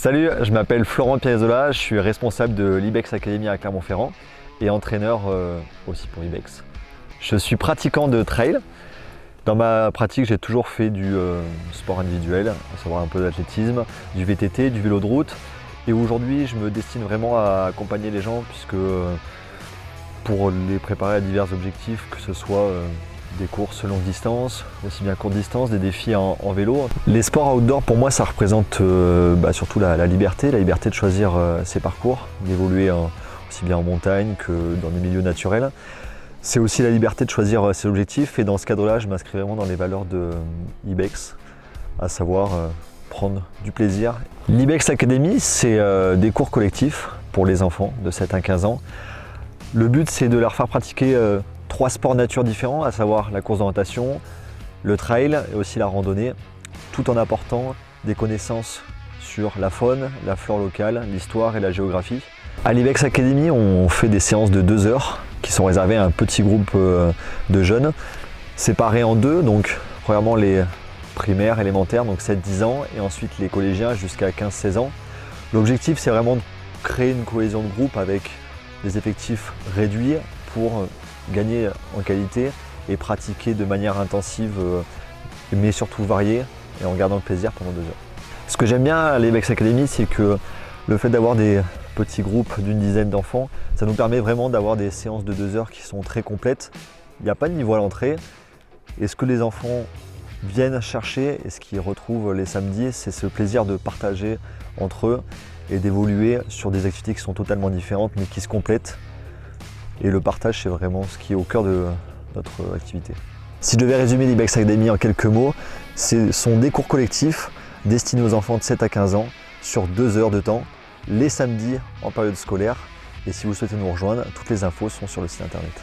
Salut, je m'appelle Florent Piazzolla, je suis responsable de l'Ibex Academy à Clermont-Ferrand et entraîneur aussi pour l'Ibex. Je suis pratiquant de trail. Dans ma pratique, j'ai toujours fait du sport individuel, à savoir un peu d'athlétisme, du VTT, du vélo de route. Et aujourd'hui, je me destine vraiment à accompagner les gens puisque pour les préparer à divers objectifs, que ce soit des courses longue distance, aussi bien courte distance, des défis en vélo. Les sports outdoor pour moi ça représente surtout la liberté de choisir ses parcours, d'évoluer aussi bien en montagne que dans des milieux naturels. C'est aussi la liberté de choisir ses objectifs et dans ce cadre-là je m'inscris vraiment dans les valeurs de Ibex, à savoir prendre du plaisir. L'Ibex Academy c'est des cours collectifs pour les enfants de 7 à 15 ans. Le but c'est de leur faire pratiquer 3 sports nature différents, à savoir la course d'orientation, le trail et aussi la randonnée, tout en apportant des connaissances sur la faune, la flore locale, l'histoire et la géographie. À l'Ibex Academy, on fait des séances de 2 heures qui sont réservées à un petit groupe de jeunes, séparés en deux, donc premièrement les primaires, élémentaires, donc 7-10 ans, et ensuite les collégiens jusqu'à 15-16 ans. L'objectif c'est vraiment de créer une cohésion de groupe avec des effectifs réduits pour gagner en qualité et pratiquer de manière intensive mais surtout variée et en gardant le plaisir pendant 2 heures. Ce que j'aime bien à l'Ibex Academy, c'est que le fait d'avoir des petits groupes d'une dizaine d'enfants, ça nous permet vraiment d'avoir des séances de 2 heures qui sont très complètes. Il n'y a pas de niveau à l'entrée et ce que les enfants viennent chercher et ce qu'ils retrouvent les samedis, c'est ce plaisir de partager entre eux et d'évoluer sur des activités qui sont totalement différentes mais qui se complètent. Et le partage, c'est vraiment ce qui est au cœur de notre activité. Si je devais résumer l'Ibex Academy en quelques mots, ce sont des cours collectifs destinés aux enfants de 7 à 15 ans sur 2 heures de temps, les samedis en période scolaire. Et si vous souhaitez nous rejoindre, toutes les infos sont sur le site internet.